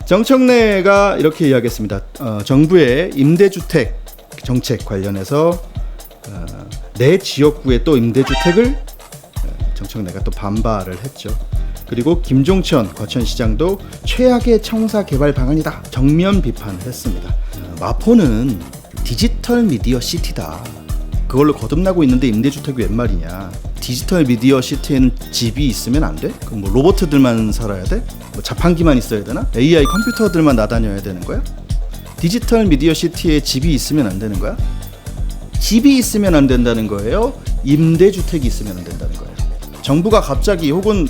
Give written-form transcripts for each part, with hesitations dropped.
정청래가 이렇게 이야기했습니다. 정부의 임대주택 정책 관련해서 내 지역구에 또 임대주택을 정청래가 또 반발을 했죠. 그리고 김종천 과천시장도 최악의 청사 개발 방안이다 정면 비판을 했습니다. 마포는 디지털 미디어 시티다. 그걸로 거듭나고 있는데 임대주택이 웬 말이냐. 디지털 미디어 시티에는 집이 있으면 안 돼? 그럼 뭐 로봇들만 살아야 돼? 뭐 자판기만 있어야 되나? AI 컴퓨터들만 나다녀야 되는 거야? 디지털 미디어 시티에 집이 있으면 안 되는 거야? 집이 있으면 안 된다는 거예요? 임대주택이 있으면 안 된다는 거예요? 정부가 갑자기 혹은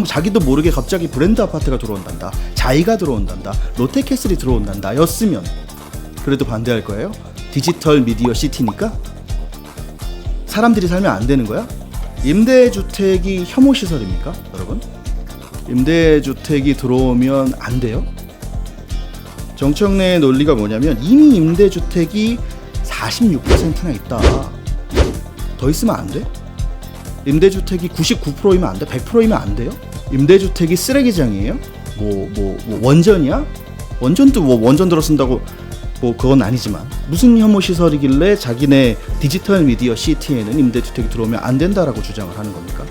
자기도 모르게 갑자기 브랜드 아파트가 들어온단다, 자이가 들어온단다, 롯데캐슬이 들어온단다 였으면 그래도 반대할 거예요? 디지털 미디어 시티니까? 사람들이 살면 안 되는 거야? 임대주택이 혐오시설입니까 여러분? 임대주택이 들어오면 안 돼요? 정청래의 논리가 뭐냐면 이미 임대주택이 46%나 있다. 더 있으면 안 돼? 임대주택이 99%이면 안 돼? 100%이면 안 돼요? 임대주택이 쓰레기장이에요? 뭐 원전이야? 원전도 뭐 원전 들어 쓴다고 뭐 그건 아니지만 무슨 혐오 시설이길래 자기네 디지털 미디어 시티에는 임대주택이 들어오면 안 된다라고 주장을 하는 겁니까?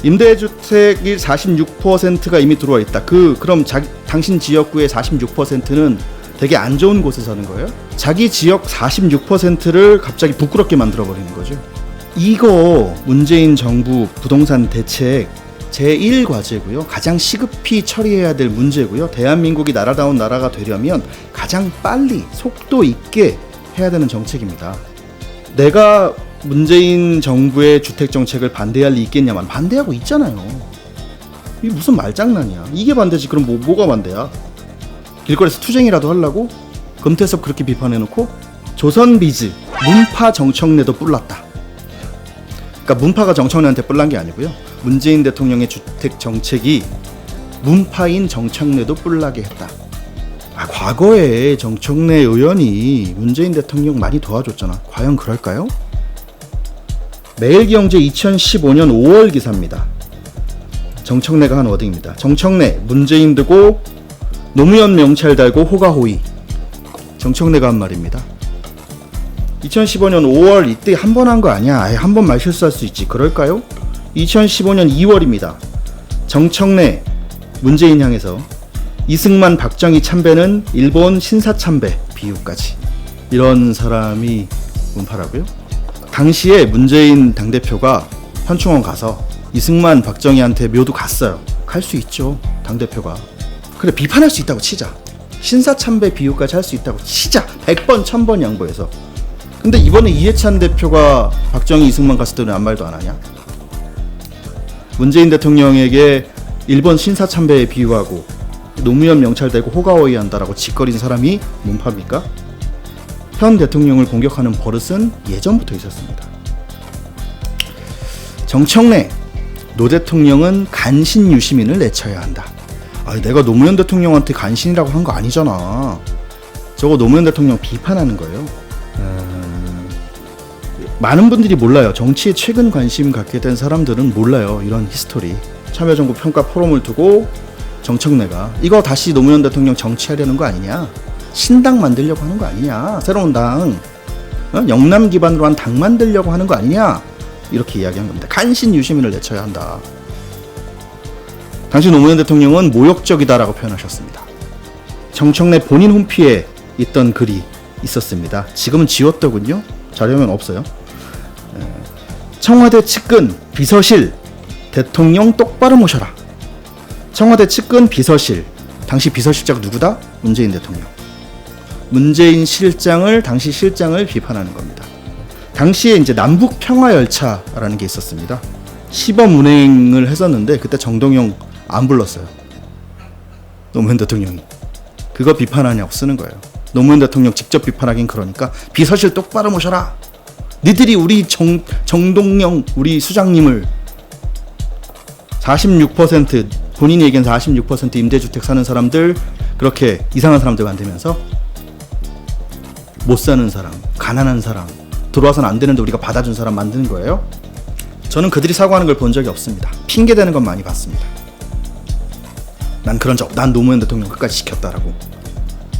임대주택이 46%가 이미 들어와 있다. 그럼 당신 지역구의 46%는 되게 안 좋은 곳에 사는 거예요? 자기 지역 46%를 갑자기 부끄럽게 만들어 버리는 거죠. 이거 문재인 정부 부동산 대책 제1과제고요. 가장 시급히 처리해야 될 문제고요. 대한민국이 나라다운 나라가 되려면 가장 빨리 속도 있게 해야 되는 정책입니다. 내가 문재인 정부의 주택 정책을 반대할 리 있겠냐만 반대하고 있잖아요. 이게 무슨 말장난이야. 이게 반대지. 그럼 뭐가 반대야? 길거리에서 투쟁이라도 하려고? 금태섭 그렇게 비판해놓고 조선비즈 문파 정청래도 뿔났다. 그러니까 문파가 정청래한테 뿔난 게 아니고요. 문재인 대통령의 주택 정책이 문파인 정청래도 뿔나게 했다. 과거에 정청래 의원이 문재인 대통령 많이 도와줬잖아. 과연 그럴까요? 매일경제 2015년 5월 기사입니다. 정청래가 한 워딩입니다. 정청래 문재인 두고 노무현 명찰 달고 호가호의. 정청래가 한 말입니다. 2015년 5월 이때 한 번 한 거 아니야. 한 번 말 실수할 수 있지. 그럴까요? 2015년 2월입니다. 정청래 문재인 향해서 이승만 박정희 참배는 일본 신사참배 비유까지. 이런 사람이 문파라고요? 당시에 문재인 당대표가 현충원 가서 이승만 박정희한테 묘도 갔어요. 갈 수 있죠. 당대표가. 그래 비판할 수 있다고 치자. 신사참배 비유까지 할 수 있다고 치자. 100번 1000번 양보해서. 근데 이번에 이해찬 대표가 박정희 이승만 갔을 때는 아무 말도 안 하냐? 문재인 대통령에게 일본 신사참배에 비유하고 노무현 명찰 대고 호가호의 한다라고 짓거린 사람이 문파입니까? 현 대통령을 공격하는 버릇은 예전부터 있었습니다. 정청래 노 대통령은 간신 유시민을 내쳐야 한다. 내가 노무현 대통령한테 간신이라고 한 거 아니잖아. 저거 노무현 대통령 비판하는 거예요. 많은 분들이 몰라요. 정치에 최근 관심 갖게 된 사람들은 몰라요. 이런 히스토리. 참여정부 평가 포럼을 두고 정청래가 이거 다시 노무현 대통령 정치하려는 거 아니냐? 신당 만들려고 하는 거 아니냐? 새로운 당, 영남 기반으로 한 당 만들려고 하는 거 아니냐? 이렇게 이야기한 겁니다. 간신 유시민을 내쳐야 한다. 당시 노무현 대통령은 모욕적이다라고 표현하셨습니다. 정청래 본인 홈피에 있던 글이 있었습니다. 지금은 지웠더군요. 자료면 없어요. 청와대 측근 비서실 대통령 똑바로 모셔라. 청와대 측근 비서실. 당시 비서실장 누구다? 문재인 대통령. 문재인 실장을 당시 실장을 비판하는 겁니다. 당시에 이제 남북 평화 열차라는 게 있었습니다. 시범 운행을 했었는데 그때 정동영 안 불렀어요. 노무현 대통령이. 그거 비판하냐고 쓰는 거예요. 노무현 대통령 직접 비판하긴 그러니까 비서실 똑바로 모셔라. 니들이 우리 정동영 우리 수장님을 46% 본인이 얘기한 46% 임대주택 사는 사람들 그렇게 이상한 사람들 만들면서 못 사는 사람, 가난한 사람, 들어와서는 안 되는데 우리가 받아준 사람 만드는 거예요? 저는 그들이 사과하는 걸 본 적이 없습니다. 핑계대는 건 많이 봤습니다. 난 그런 적 없다. 난 노무현 대통령 끝까지 지켰다라고.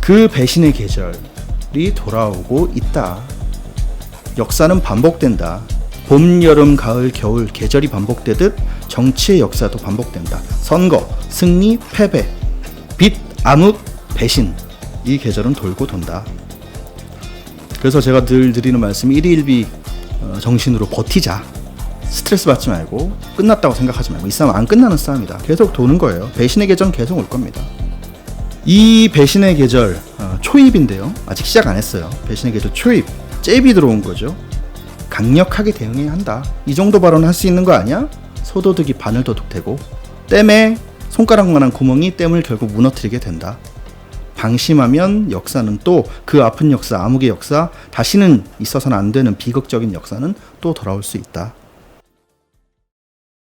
그 배신의 계절이 돌아오고 있다. 역사는 반복된다. 봄, 여름, 가을, 겨울 계절이 반복되듯 정치의 역사도 반복된다. 선거, 승리, 패배, 빚, 암흑, 배신, 이 계절은 돌고 돈다. 그래서 제가 늘 드리는 말씀이 일희일비 정신으로 버티자. 스트레스 받지 말고 끝났다고 생각하지 말고 이 싸움 안 끝나는 싸움이다. 계속 도는 거예요. 배신의 계절은 계속 올 겁니다. 이 배신의 계절 초입인데요. 아직 시작 안 했어요. 배신의 계절 초입, 잽이 들어온 거죠. 강력하게 대응해야 한다. 이 정도 발언 할 수 있는 거 아니야? 소도둑이 바늘도둑 되고 댐에 손가락만한 구멍이 댐을 결국 무너뜨리게 된다. 방심하면 역사는 또 그 아픈 역사, 암흑의 역사, 다시는 있어서는 안 되는 비극적인 역사는 또 돌아올 수 있다.